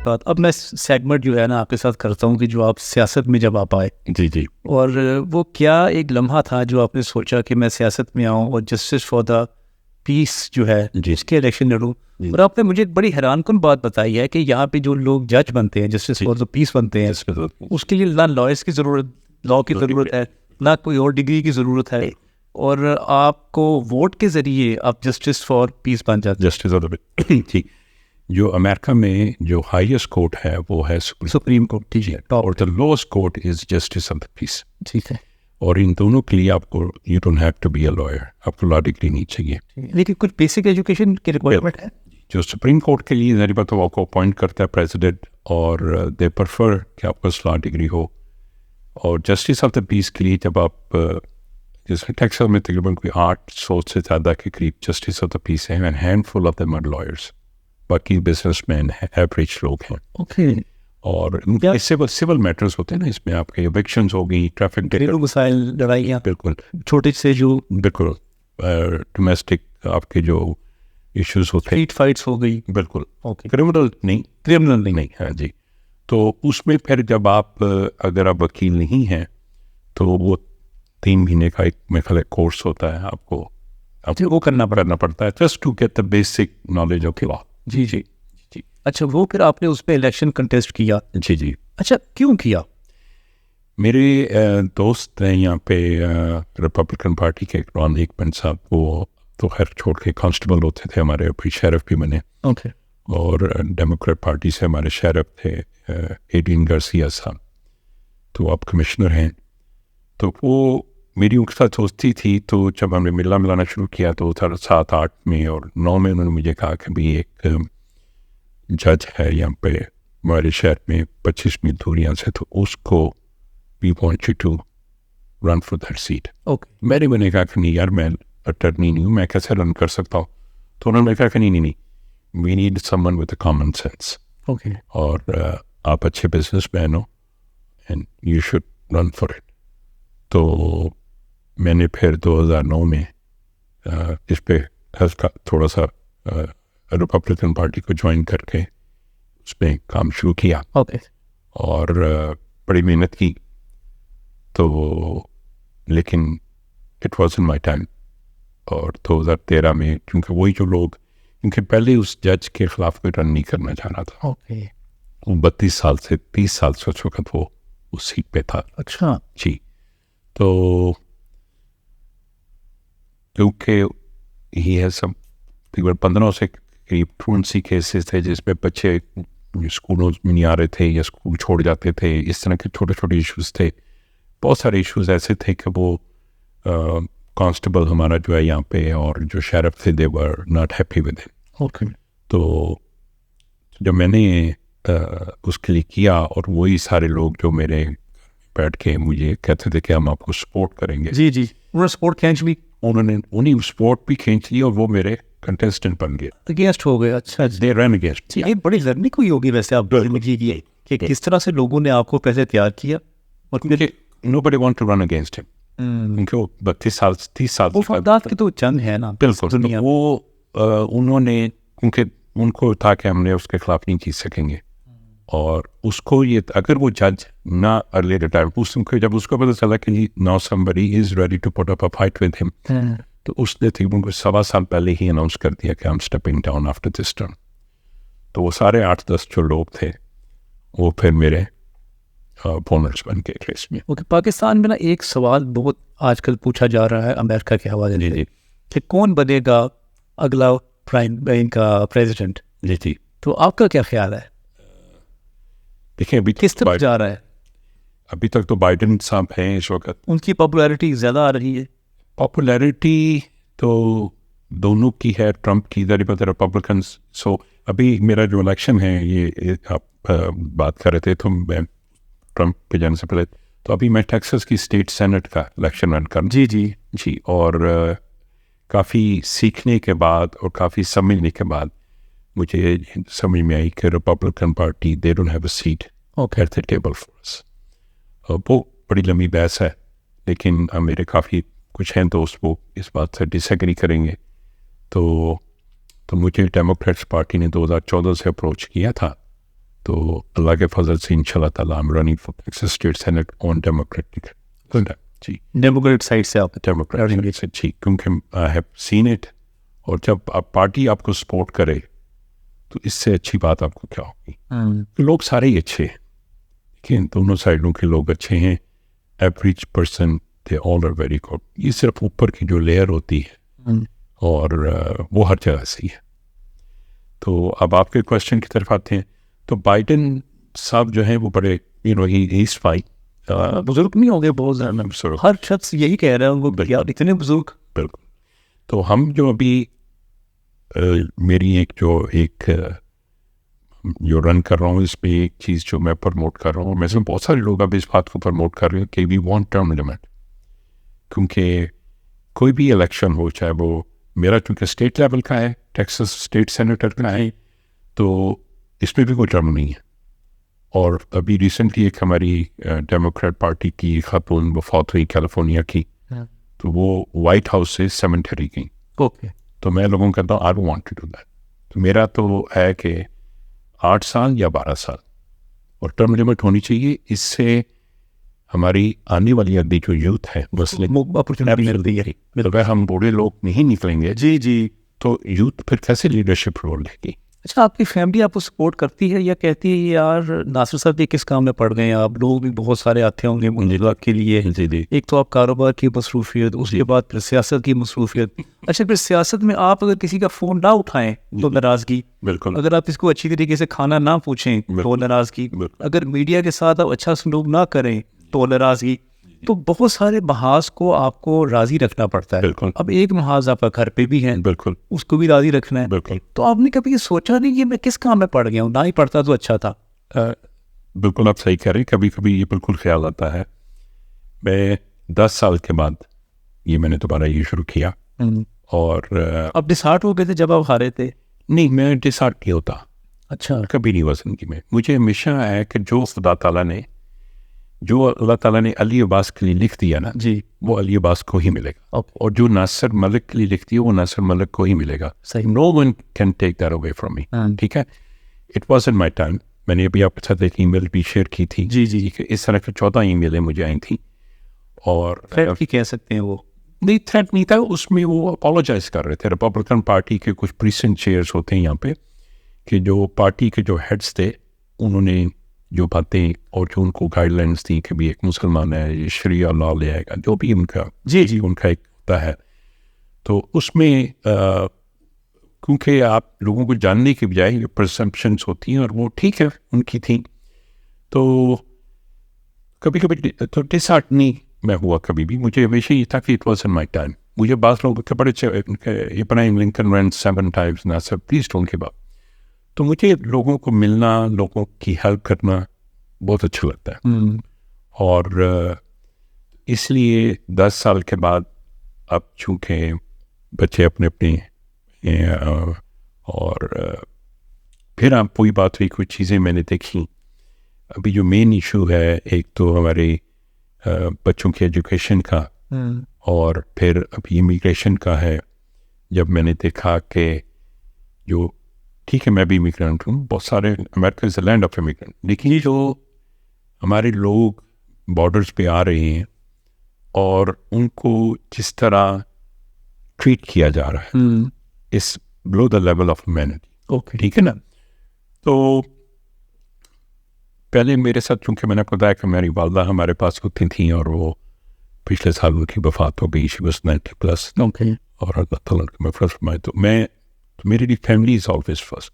بات. اب میں سیگمنٹ جو ہے نا آپ کے ساتھ کرتا ہوں کہ جو آپ سیاست میں جب آپ آئے, جی جی, اور وہ کیا ایک لمحہ تھا جو آپ نے سوچا کہ میں سیاست میں آؤں اور جسٹس فار دا پیس جو ہے اس کے الیکشن لڑوں. اور آپ نے مجھے ایک بڑی حیران کن بات بتائی ہے کہ یہاں پہ جو لوگ جج بنتے ہیں, جسٹس فار دا پیس بنتے ہیں, اس کے لیے نہ لائرس کی ضرورت, لا کی ضرورت ہے, نہ کوئی اور ڈگری کی ضرورت ہے, اور آپ کو ووٹ کے ذریعے آپ جسٹس فار پیس بن جاتے ہیں. جسٹس آف دا جی, جو امریکہ میں جو ہائیسٹ کورٹ ہے وہ ہے سپریم کورٹ, ٹھیک ہے, اور the last court is justice of the peace. ٹھیک ہے. اور ان دونوں کے لیے آپ کو you don't have to be a lawyer, آپ کو لا ڈگری نہیں چاہیے, لیکن کچھ بیسک ایجوکیشن کی ریکوائرمنٹ ہے. جو سپریم کورٹ کے لیے ذریعہ تو آپ کو اپوائنٹ کرتا ہے پریزیڈنٹ, اور دے پریفر کہ آپ کو لا ڈگری ہو. اور جسٹس آف دا پیس کے لیے جب آپ جیسے ٹیکساس میں تقریباً کوئی 800 سے زیادہ کے قریب جسٹس آف دا پیس ہیں, and handful of them are lawyers, باقی بزنس مین ہیں, ایوریج لوگ ہیں. اوکے. اور سول میٹرز ہوتے ہیں نا, اس میں آپ کے ایوکشنز ہو گئی, ٹریفک گھریلو مسائل, لڑائیاں, بالکل چھوٹے سے جو بالکل ڈومیسٹک آپ کے جو ایشوز ہوتے ہیں, اسٹریٹ فائٹس ہو گئی, بالکل اوکے, کرمنل نہیں. ہاں جی, تو اس میں پھر جب آپ اگر آپ وکیل نہیں ہیں تو وہ 3 مہینے کا ایک میرے خیال کورس ہوتا ہے, آپ کو وہ کرنا پڑتا ہے just to get the basic knowledge of law. جی جی جی. اچھا, وہ پھر آپ نے اس پہ الیکشن کنٹیسٹ کیا؟ جی جی. اچھا, کیوں کیا؟ میرے دوست ہیں یہاں پہ ریپبلکن پارٹی کے ران ایکمن صاحب, وہ تو خیر چھوڑ کے کانسٹیبل ہوتے تھے ہمارے, پھر شیرف بھی بنے. اوکے. اور ڈیموکریٹ پارٹی سے ہمارے شیرف تھے ایڈین گارسیا صاحب, تو آپ کمشنر ہیں. تو وہ میری ان کے ساتھ دوستی تھی, تو جب ہم نے ملانا شروع کیا تو 7-8 میں اور 9 میں انہوں نے مجھے کہا کہ بھی ایک جج ہے یہاں پہ ہمارے شہر میں 25 میل دور یہاں سے, تو اس کو we want you to run for that seat. Okay. میں نے کہا کہ نہیں یار, میں اٹرنی نہیں ہوں, میں کیسے رن کر سکتا ہوں. تو انہوں نے کہا کہ نہیں, we need someone with a common sense, okay, اور آپ اچھے بزنس مین ہو and you should run for it. تو میں نے پھر 2009 میں اس پہ تھوڑا سا ریپبلکن پارٹی کو جوائن کر کے اس پہ کام شروع کیا. اوکے. اور بڑی محنت کی, تو لیکن it was in my time. اور 2013 میں کیونکہ وہی جو لوگ, کیونکہ پہلے اس جج کے خلاف کوئی رن نہیں کرنا چاہ رہا تھا. اوکے. وہ 32 سال سے 30 سال سے اس وقت وہ اس سیٹ پہ تھا. اچھا جی. تو کیونکہ ہی ہے سب 15 سے قریب ٹرونسی کیسز تھے جس میں بچے اسکولوں میں نہیں آ رہے تھے یا اسکول چھوڑ جاتے تھے, اس طرح کے چھوٹے ایشوز تھے. بہت سارے ایشوز ایسے تھے کہ وہ کانسٹیبل ہمارا جو ہے یہاں پہ اور جو شیرف تھے they were not happy with it. Okay. تو جب میں نے اس کے لیے کیا, اور وہی سارے لوگ جو میرے بیٹھ کے مجھے کہتے تھے کہ ہم آپ کو سپورٹ کریں گے. جی جی, انہوں نے سپورٹ کھینچ بھی, انہیں سپورٹ بھی کھینچ لی, اور وہ میرے کنٹیسٹنٹ بن گئے, اگینسٹ ہو گئے. اچھا, دے رن اگینسٹ. یہ بڑی لرننگ ہوئی ہوگی ویسے آپ زندگی کی, کہ کس طرح سے لوگوں نے آپ کو پہلے تیار کیا, اور پھر nobody want to run against him, کیونکہ وہ 30 سال مفادات کی تو جنگ ہے نا. بالکل. وہ انہوں نے, کیونکہ ان کو تھا کہ ہم نے اس کے خلاف نہیں جیت سکیں گے, اور اس کو یہ اگر وہ جج نہ ارلی ریٹائر, جب اس کو پتہ چلا کہ now somebody is ready to put up a fight with him, تو اس نے تقریباً کو 1.25 سال پہلے ہی اناؤنس کر دیا کہ I'm stepping down after this term. تو وہ سارے 8-10 جو لوگ تھے وہ پھر میرے اپوننٹس بن کے کیس میں. اوکے. پاکستان میں نا ایک سوال بہت آج کل پوچھا جا رہا ہے امریکہ کے حوالے سے, کہ کون بنے گا اگلا پرائم کا پریزیڈنٹ. جی جی. تو آپ کا کیا خیال ہے؟ دیکھیں ابھی کس طرح جا رہا ہے؟ ابھی تک تو بائیڈن صاحب ہیں اس وقت. ان کی پاپولیرٹی زیادہ آ رہی ہے. پاپولیرٹی تو دونوں کی ہے, ٹرمپ کی ادھر پر ریپبلکنس. سو ابھی میرا جو الیکشن ہے, یہ آپ بات کر رہے تھے, تو میں ٹرمپ پہ جانے سے پہلے تو ابھی میں ٹیکساس کی اسٹیٹ سینٹ کا الیکشن رن کروں. جی جی جی. اور کافی سیکھنے کے بعد اور کافی سمجھنے کے بعد مجھے سمجھ میں آئی کہ Republican party they don't have a seat at the table for us. وہ بڑی لمبی بحث ہے, لیکن میرے کافی کچھ ہیں دوست وہ اس بات سے ڈس ایگری کریں گے. تو مجھے ڈیموکریٹس پارٹی نے 2014 سے اپروچ کیا تھا تو اللہ کے فضل سے انشاءاللہ تعالیٰ I'm running for Texas State Senate on Democratic. جی ڈیموکریٹ سائڈ سے آپ ڈیموکریٹ سے جی، کیونکہ آئی ہیو سین اٹ. اور جب آپ پارٹی آپ کو سپورٹ کرے تو اس سے اچھی بات آپ کو کیا ہوگی. لوگ سارے ہی اچھے ہیں، لیکن دونوں سائڈوں کے لوگ اچھے ہیں. Average person they all are very good. یہ صرف اوپر کی جو لیئر ہوتی ہے اور وہ ہر جگہ سے ہی ہے. تو اب آپ کے کوشچن کی طرف آتے ہیں. تو بائیڈن صاحب جو ہیں وہ بڑے ہی از فائن. بزرگ نہیں ہو گئے بہت زیادہ، ہر شخص یہی کہہ رہا ہے ان کو یار اتنے بزرگ. بالکل. تو ہم جو ابھی میری ایک جو رن کر رہا ہوں اس پہ ایک چیز جو میں پروموٹ کر رہا ہوں، میں سے بہت سارے لوگ اب اس بات کو پروموٹ کر رہے ہیں کہ وی وانٹ ٹرم لمٹ. کیونکہ کوئی بھی الیکشن ہو، چاہے وہ میرا چونکہ اسٹیٹ لیول کا ہے، ٹیکسس اسٹیٹ سینیٹر کا ہے، تو اس میں بھی کوئی ٹرم نہیں ہے. اور ابھی ریسنٹلی ایک ہماری ڈیموکریٹ پارٹی کی خاتون وفات ہوئی کیلیفورنیا کی، تو وہ وائٹ ہاؤس سے سیمنٹری گئیں. اوکے. تو میں لوگوں کو کہتا ہوں I don't want to do that. تو میرا تو ہے کہ 8 سال یا 12 سال اور ٹرم لمٹ ہونی چاہیے. اس سے ہماری آنے والی اگلی جو یوتھ ہے اپرچونٹی ملتی ہے. اگر ہم بوڑھے لوگ نہیں نکلیں گے جی تو یوتھ پھر کیسے لیڈرشپ رول لے گی. اچھا، آپ کی فیملی آپ کو سپورٹ کرتی ہے یا کہتی ہے یار ناصر صاحب یہ کس کام میں پڑ گئے ہیں آپ؟ لوگ بھی بہت سارے آتے ہوں گے منظورات کے لیے. ایک تو آپ کاروبار کی مصروفیت، اس کے بعد پھر سیاست کی مصروفیت. اچھا، پھر سیاست میں آپ اگر کسی کا فون نہ اٹھائیں تو ناراضگی. بالکل. اگر آپ اس کو اچھی طریقے سے کھانا نہ پوچھیں تو ناراضگی. اگر میڈیا کے ساتھ آپ اچھا سلوک نہ کریں تو ناراضگی. تو بہت سارے محاذ کو آپ کو راضی رکھنا پڑتا ہے. بالکل. اب ایک محاذ آپ کا گھر پہ بھی ہے، بالکل، اس کو بھی راضی رکھنا ہے. بالکل. تو آپ نے کبھی یہ سوچا نہیں کہ میں کس کام میں پڑ گیا ہوں؟ نہ ہی پڑھتا تو اچھا تھا. بالکل آپ صحیح کہہ رہے ہیں. کبھی کبھی یہ بالکل خیال آتا ہے. میں 10 سال کے بعد یہ میں نے دوبارہ یہ شروع کیا. اور اب ڈسہارٹ ہو گئے تھے جب آپ ہارے تھے؟ نہیں، میں ڈسہارٹ نہیں ہوتا. اچھا. کبھی نہیں ہوا زندگی میں. مجھے ہمیشہ ہے کہ جو اللہ تعالیٰ نے علی عباس کے لیے لکھ دیا نا، جی، وہ علی عباس کو ہی ملے گا. اور جو ناصر ملک کے لیے لکھ دیا وہ ناصر ملک کو ہی ملے گا. صحیح. No one can take that away from me. ٹھیک ہے. It was in my time. میں نے ابھی آپ کے ساتھ ایک ای میل بھی شیئر کی تھی. جی. اس طرح کی 14 ای میلیں مجھے آئی تھیں. اور کہہ سکتے ہیں وہ نہیں، تھریٹ نہیں تھا اس میں. وہ اپولوجائز کر رہے تھے. ریپبلکن پارٹی کے کچھ پریسنٹ چیئرس ہوتے ہیں یہاں پہ، کہ جو پارٹی کے جو ہیڈس تھے انہوں نے جو باتیں اور جو ان کو گائیڈ لائنس تھیں کہ بھی ایک مسلمان ہے یہ شریعہ لا لے آئے گا، جو بھی ان کا ان کا ایک ہوتا ہے. تو اس میں کیونکہ آپ لوگوں کو جاننے کی بجائے یہ پرسپشنس ہوتی ہیں اور وہ ٹھیک ہے ان کی تھیں. تو کبھی کبھی تو ڈسہارٹ نہیں میں ہوا کبھی بھی. مجھے ہمیشہ یہ تھا کہ it was in my time. مجھے بعض لوگ کے بڑے ابراہیم لنکن رین 7 times Nasir please don't give up. تو مجھے لوگوں کو ملنا، لوگوں کی ہیلپ کرنا بہت اچھا لگتا ہے. اور اس لیے 10 سال کے بعد اب چونکہ بچے اپنے اور پھر آپ وہی بات ہوئی، کچھ چیزیں میں نے دیکھی. ابھی جو مین ایشو ہے ایک تو ہمارے بچوں کی ایجوکیشن کا، اور پھر ابھی امیگریشن کا ہے. جب میں نے دیکھا کہ جو ٹھیک ہے میں بھی امیگرینٹ ہوں، بہت سارے امریکہ از اے لینڈ آف امیگرینٹ، لیکن جو ہمارے لوگ بارڈرز پہ آ رہے ہیں اور ان کو جس طرح ٹریٹ کیا جا رہا ہے is below the level of humanity. Okay, ٹھیک ہے نا. تو پہلے میرے ساتھ چونکہ میں نے بتایا کہ میری والدہ ہمارے پاس ہوتی تھیں اور وہ پچھلے سال ان کی وفات ہو گئی. She was 90+. اوکے. اور اللہ تعالیٰ نے فرض فرمائے. تو میرے لیے فیملی از آلویز فرسٹ.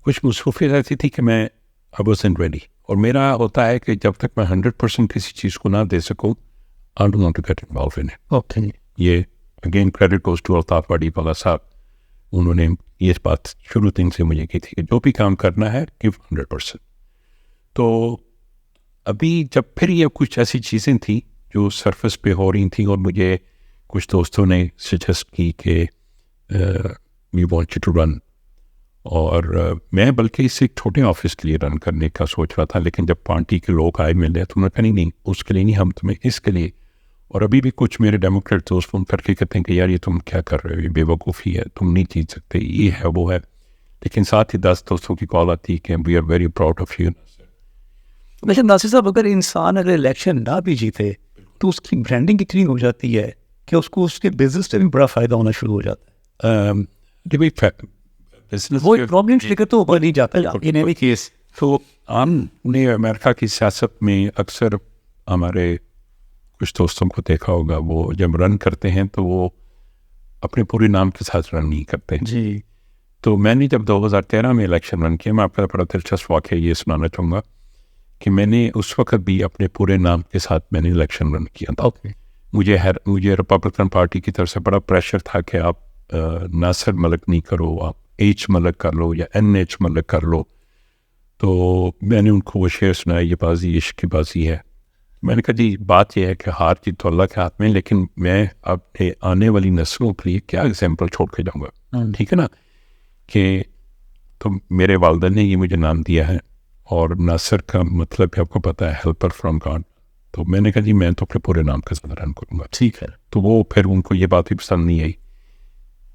کچھ مصروفیت ایسی تھی کہ میں آئی واز ناٹ ریڈی. اور میرا ہوتا ہے کہ جب تک میں 100% کسی چیز کو نہ دے سکوں I don't want to get involved in it. Okay. یہ again credit goes to Altaf Wadiwala sahab. انہوں نے یہ بات شروع دن سے مجھے کی تھی کہ جو بھی کام کرنا ہے گیو 100%. تو ابھی جب پھر یہ کچھ ایسی چیزیں تھیں جو سرفس پہ ہو رہی تھیں اور مجھے کچھ دوستوں نے سجیسٹ کی کہ we want you to run. اور میں بلکہ اس سے ایک چھوٹے آفس کے لیے رن کرنے کا سوچ رہا تھا، لیکن جب پارٹی کے لوگ آئے ملے تو انہوں نے کہا نہیں اس کے لیے نہیں، ہم تمہیں اس کے لیے. اور ابھی بھی کچھ میرے ڈیموکریٹ دوست فون کر کے کہتے ہیں کہ یار یہ تم کیا کر رہے ہو، یہ بے وقوفی ہے، تم نہیں جیت سکتے، یہ ہے وہ ہے. لیکن ساتھ ہی 10 دوستوں کی کال آتی ہے کہ we are very proud of you. لیکن ناصر صاحب اگر انسان اگر الیکشن نہ بھی جیتے تو اس کی برانڈنگ اتنی ہو جاتی ہے کہ اس کو اس کے بزنس سے بھی بڑا فائدہ ہونا شروع ہو جاتا ہے. وہ پرابلم فکر تو اوپر نہیں جاتا ان ایوری کیس. تو ہم نے امریکہ کی سیاست میں اکثر ہمارے کچھ دوستوں کو دیکھا ہوگا, وہ جب رن کرتے ہیں تو وہ اپنے پورے نام کے ساتھ رن نہیں کرتے. جی. تو میں نے جب 2013 میں الیکشن رن کیا, میں آپ کا بڑا دلچسپ واقعہ یہ سنانا چاہوں گا کہ میں نے اس وقت بھی اپنے پورے نام کے ساتھ میں نے الیکشن رن کیا تھا. مجھے ریپبلکن پارٹی کی طرف سے بڑا پریشر تھا کہ آپ ناصر ملک نہیں کرو, آپ ایچ ملک کر لو یا این ایچ ملک کر لو. تو میں نے ان کو وہ شعر سنایا, یہ بازی عشق کی بازی ہے. میں نے کہا جی بات یہ ہے کہ ہار جیت تو اللہ کے ہاتھ میں, لیکن میں اپنے آنے والی نسلوں کے لیے کیا ایگزامپل چھوڑ کے جاؤں گا, ٹھیک ہے نا. کہ تو میرے والدین نے یہ مجھے نام دیا ہے, اور ناصر کا مطلب ہے آپ کو پتہ ہے ہیلپر فرام گاڈ. تو میں نے کہا جی میں تو اپنے پورے نام کے ساتھ رن کروں گا. ٹھیک ہے. تو وہ پھر ان کو یہ بات بھی پسند نہیں آئی.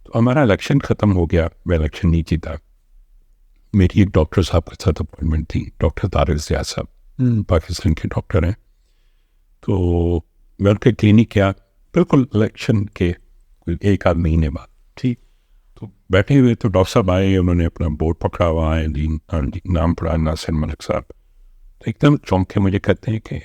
تو ہمارا الیکشن ختم ہو گیا, میں الیکشن نہیں جیتا. میری ایک ڈاکٹر صاحب کے ساتھ اپوائنٹمنٹ تھی, ڈاکٹر طارق زیاد صاحب, پاکستان کے ڈاکٹر ہیں. تو میں ان کے کلینک کیا بالکل الیکشن کے ایک آدھ مہینے بعد. ٹھیک. تو بیٹھے ہوئے تو ڈاکٹر صاحب آئے, انہوں نے اپنا بورڈ پکڑا ہوا ہے, نام پڑھا ناصر ملک صاحب. تو ایک دم چونک کے مجھے کہتے ہیں کہ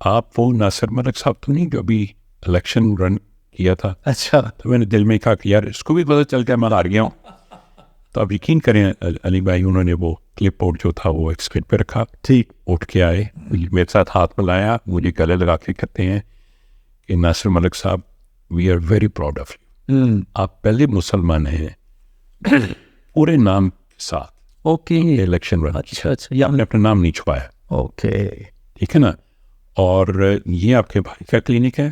آپ وہ ناصر ملک صاحب تو نہیں جو ابھی الیکشن رن کیا تھا؟ اچھا. تو میں نے دل میں کہا کہ یار اس کو بھی پتہ چل گیا میں ہار گیا ہوں. تو اب یقین کریں علی بھائی, انہوں نے وہ کلپ بورڈ جو تھا وہ ایک اسکرین پہ رکھا. ٹھیک. اٹھ کے آئے, میرے ساتھ ہاتھ ملایا, مجھے گلے لگا کے کہتے ہیں کہ Nasir Malik sahab we are very proud of you. آپ پہلے مسلمان ہیں پورے نام کے ساتھ اوکے الیکشن رن. اچھا اچھا. یا آپ نے اپنا نام نہیں چھپایا. اوکے. ٹھیک ہے نا. اور یہ آپ کے بھائی کا کلینک ہے,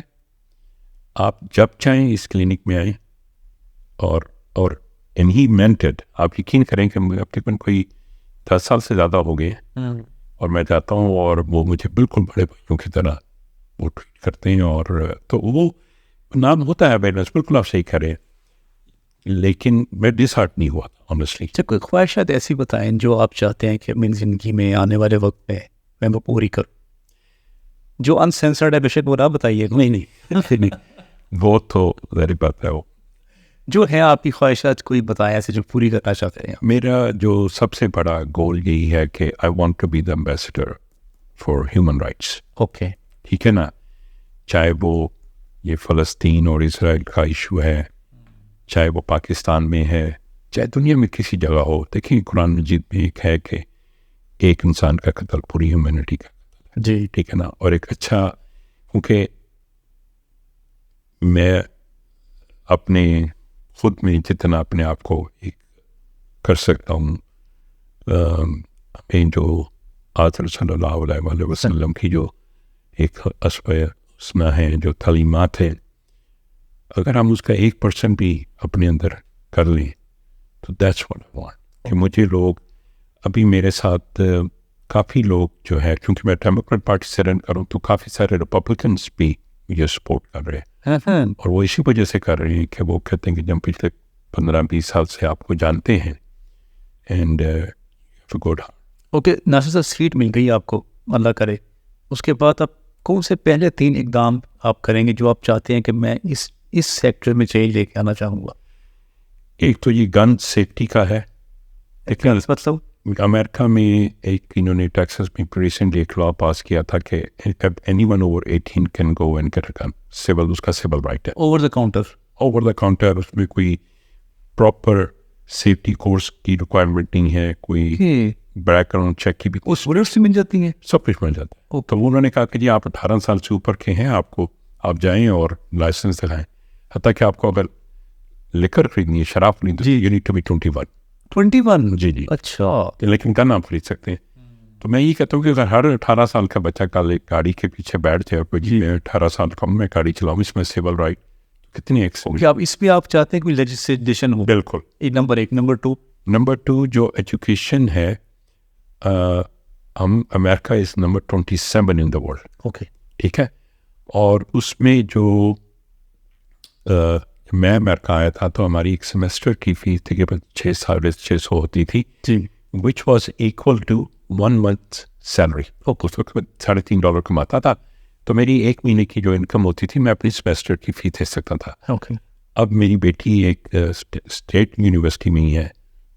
آپ جب چاہیں اس کلینک میں آئیں. اور اینڈ ہی مینٹڈ, آپ یقین کریں کہ مجھے تقریباً کوئی 10 سال سے زیادہ ہو گئے, اور میں جاتا ہوں اور وہ مجھے بالکل بڑے بھائیوں کی طرح وہ ٹریٹ کرتے ہیں. اور تو وہ نام ہوتا ہے اویئرنیس, بالکل آپ صحیح کریں, لیکن میں ڈس ہارٹ نہیں ہوا تھا آنیسٹلی. اچھا, کوئی خواہشات ایسی بتائیں جو آپ چاہتے ہیں کہ میری زندگی میں آنے والے وقت میں وہ پوری کروں, جو انسینسرڈ ہے. بے شک وہ نہ بتائیے. نہیں وہ تو ظاہر بات ہے, وہ جو ہے آپ کی خواہشات کوئی بتائیں ایسے جو پوری کرنا چاہتے ہیں. میرا جو سب سے بڑا گول یہی ہے کہ I want to be the ambassador for human rights. Okay. ٹھیک ہے نا. چاہے وہ یہ فلسطین اور اسرائیل کا ایشو ہے, چاہے وہ پاکستان میں ہے, چاہے دنیا میں کسی جگہ ہو. دیکھیں قرآن مجید میں ایک ہے کہ ایک انسان کا قتل پوری ہیومینٹی کا قتل ہے. جی. ٹھیک ہے نا. اور ایک اچھا, کیونکہ میں اپنے خود میں جتنا اپنے آپ کو ایک کر سکتا ہوں, ہمیں جو آدھر صلی اللہ علیہ وسلم کی جو ایک اسوہ حسنہ ہے, جو تعلیمات ہیں, اگر ہم اس کا 1% بھی اپنے اندر کر لیں تو دیٹس واٹ آئی وانٹ. کہ مجھے لوگ ابھی میرے ساتھ کافی لوگ جو ہے, کیونکہ میں ڈیموکریٹ پارٹی سے رن کروں تو کافی سارے ریپبلکنس بھی مجھے سپورٹ کر رہے ہیں. اور وہ اسی وجہ سے کر رہے ہیں کہ وہ کہتے ہیں کہ جب پچھلے 15-20 سال سے آپ کو جانتے ہیں اینڈ گڈ. اوکے ناصر صاحب, سیٹ مل گئی آپ کو, اللہ کرے. اس کے بعد آپ کون سے پہلے 3 اقدام آپ کریں گے جو آپ چاہتے ہیں کہ میں اس سیکٹر میں چینج لے کے آنا چاہوں گا؟ ایک تو یہ گن سیفٹی کا ہے. مطلب امریکہ میں ایک انہوں نے ٹیکسس میں ریسنٹلی ایک لا پاس کیا تھا کہ anyone over 18 can go and get a gun. Sold, اس کا سول رائٹ ہے. Over the counter. اس میں کوئی پراپر سیفٹی کورس کی ریکوائرمنٹ نہیں ہے, کوئی بیک گراؤنڈ چیک کی بھی اس بلیٹ سے مل جاتی ہیں, سب کچھ مل جاتا ہے. تو انہوں نے کہا کہ جی آپ 18 سال سے اوپر کے ہیں, آپ جائیں اور لائسنس دکھائیں. حتیٰ کہ آپ کو اگر لکر خریدنی ہے, شراب خریدنی ہے, یو نیڈ ٹو بی 21. جی. اچھا. لیکن گن آپ خرید سکتے ہیں. تو میں یہ کہتا ہوں کہ اگر ہر 18 سال کا بچہ کل ایک گاڑی کے پیچھے بیٹھ جائے اور جی میں 18 سال کا میں گاڑی چلاؤں, اس میں سول رائٹ کتنی ایکسپورٹ. آپ اس پہ آپ چاہتے ہیں کوئی لیجسلیشن ہو؟ بالکل. نمبر 1. نمبر 2 جو ایجوکیشن ہے, ہم America is number 27 in the world. Okay. ٹھیک ہے. اور اس میں جو میں امریکہ آیا تھا تو ہماری ایک سیمسٹر کی فیس تقریباً 600 ہوتی تھی جی which was equal to 1 month salary. اس وقت میں $3.5 کماتا تھا, تو میری 1 مہینے کی جو انکم ہوتی تھی میں اپنی سیمسٹر کی فی دے سکتا تھا. اوکے. اب میری بیٹی ایک اسٹیٹ یونیورسٹی میں ہی ہے,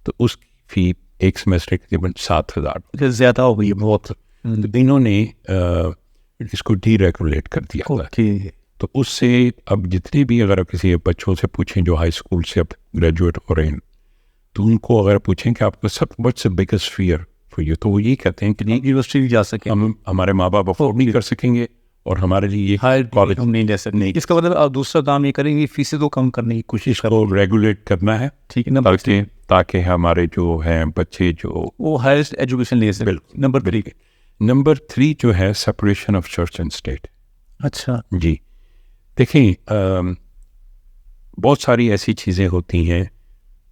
تو اس کی فی ایک سیمسٹر کی تقریباً 7,000 زیادہ ہو گئی بہت. تو انہوں نے اس کو ڈی ریگولیٹ کر دیا تھا. تو اس سے اب جتنے بھی اگر کسی بچوں سے پوچھیں جو ہائی اسکول سے اب گریجویٹ ہو رہے ہیں, تو ان کو اگر پوچھیں کہ آپ کو سب what's the biggest fear for you, تو وہ یہ کہتے ہیں کہ یونیورسٹی نہیں جا سکے, ہم ہمارے ماں باپ افورڈ نہیں کر سکیں گے, اور ہمارے لیے ہائر کالج ہم نہیں لے سکتے. اس کا مطلب آپ دوسرا کام یہ کریں گے, فیسیں تو کم کرنے کی کوشش کو ریگولیٹ کرنا ہے, ٹھیک ہے نا, تاکہ ہمارے جو ہیں بچے جو وہ ہائرسٹ ایجوکیشن لے سکیں. نمبر 3 جو ہے separation of church and state. اچھا جی دیکھیں, بہت ساری ایسی چیزیں ہوتی ہیں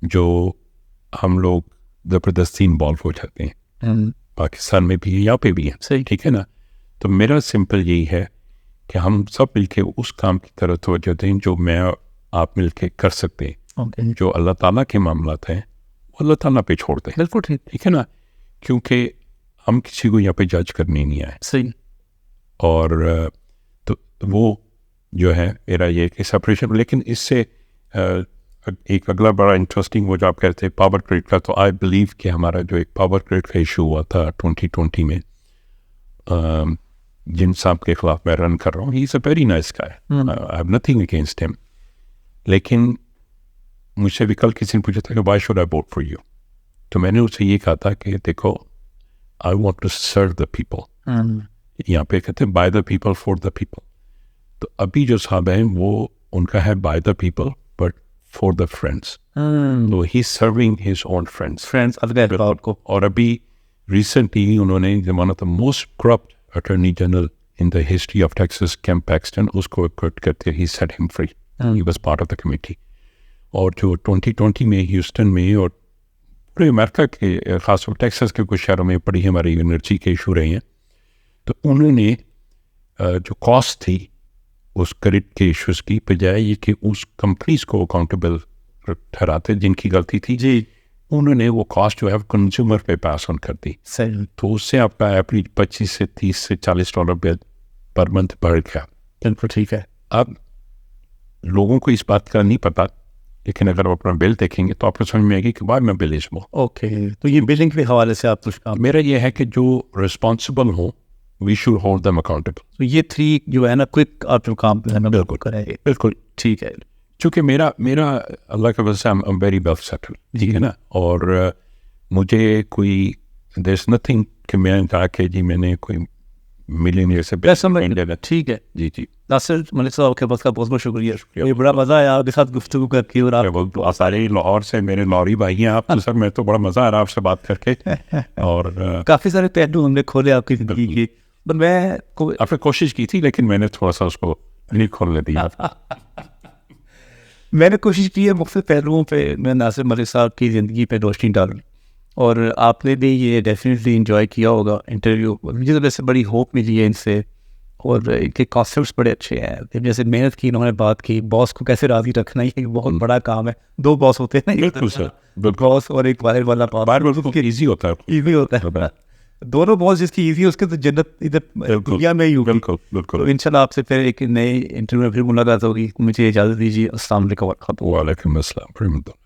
جو ہم لوگ زبردستی انوالو ہو جاتے ہیں, پاکستان میں بھی ہے, یہاں پہ بھی ہے, صحیح, ٹھیک ہے نا. تو میرا سمپل یہی ہے کہ ہم سب مل کے اس کام کی طرف توجہ دیں جو میں آپ مل کے کر سکتے ہیں. جو اللہ تعالیٰ کے معاملات ہیں وہ اللہ تعالیٰ پہ چھوڑ دیں. بالکل ٹھیک ہے نا, کیونکہ ہم کسی کو یہاں پہ جج کرنے نہیں آئے. صحیح. اور تو وہ جو ہے میرا یہ کہ سپریشن. لیکن اس سے ایک اگلا بڑا انٹرسٹنگ وہ جو آپ کہتے ہیں پاور گریڈ کا, تو آئی بلیو کہ ہمارا جو ایک پاور گریڈ کا ایشو ہوا تھا 2020 میں, جن صاحب کے خلاف میں رن کر رہا ہوں, he is a very nice guy, I have nothing against him. لیکن مجھ سے بھی کل کسی نے پوچھا تھا کہ why should I vote for you, تو میں نے اسے یہ کہا تھا کہ دیکھو I want to serve the people. یہاں پہ کہتے ہیں by the people for the people. تو ابھی جو صاحب ہیں وہ ان کا ہے by the people but for the friends. تو he serving his own friends. اور ابھی ریسنٹلی انہوں نے one of the most corrupt attorney general in the history of Texas Ken Paxton, اس کو ایکوٹ کرتے ہی set him free. He was part of the committee. اور جو 2020 میں ہیوسٹن میں اور پورے امریکہ کے خاص طور ٹیکسس کے کچھ شہروں میں بڑی ہماری انرجی کے ایشو رہے ہیں, تو انہوں نے جو کاسٹ تھی اس کریڈٹ کے ایشوز کی بجائے یہ کہ اس کمپنیز کو اکاؤنٹیبل ٹھہراتے جن کی غلطی تھی, جی انہوں نے وہ کاسٹ جو ہے کنزیومر پہ پاس آن کر دی. صحیح. تو اس سے آپ کا ایوریج 25 سے 30 سے $40 بل پر منتھ بڑھ گیا. بالکل ٹھیک ہے. اب لوگوں کو اس بات کا نہیں پتا, لیکن اگر آپ اپنا بل دیکھیں گے تو آپ کو سمجھ میں آئے گی کہ وائی میں بل از مور. اوکے, تو یہ بلنگ کے حوالے سے آپ کچھ کام. میرا یہ ہے کہ جو ریسپانسبل ہوں we should hold them accountable. تو یہ 3 جو ہے نا کوئک آپ جو کام پہ ہے نا بالکل کریں گے. بالکل ٹھیک ہے. چونکہ میرا اللہ کا وجہ سے I'm very well settled, ٹھیک ہے نا. اور مجھے کوئی دیر از نتھنگ کہ میں کہا کہ جی میں نے کوئی ملینئر سے ٹھیک ہے. جی جی ناصر ملک صاحب کے بس کا بہت بہت شکریہ. یہ بڑا مزہ آیا آپ کے ساتھ گفتگو کر کے, اور آپ سارے لاہور سے میرے لاہوری بھائی ہیں آپ تو سر, میں تو بڑا مزہ آ رہا آپ سے بات کر کے. اور کافی سارے پہلو ہم نے کھولے آپ کی زندگی کے, پر میں آپ نے کوشش کی تھی لیکن میں نے تھوڑا سا اس کو نہیں کھولنے دیا. میں نے کوشش کی ہے مختلف پہلوؤں پہ میں ناصر ملک صاحب کی زندگی پہ روشنی ڈالوں, اور آپ نے بھی یہ ڈیفینیٹلی انجوائے کیا ہوگا انٹرویو. مجھے تو ویسے بڑی ہوپ ملی ہے ان سے, اور ان کے کانسیپٹس بڑے اچھے ہیں. جیسے محنت کی انہوں نے بات کی, باس کو کیسے راضی رکھنا یہ بہت بڑا کام ہے. 2 باس ہوتے ہیں نا, بالکل سر, باس اور ایک باہر والا باس. ایزی ہوتا ہے, ایزی ہوتا ہے. دونوں باس جس کی ایزی ہے اس کے تو جنت ادھر دنیا میں ہی ہوگی. بالکل بالکل. انشاءاللہ آپ سے پھر ایک نئے انٹرویو میں پھر ملاقات ہوگی. مجھے اجازت دیجیے. السلام علیکم ورحمۃ اللہ. وعلیکم السلام.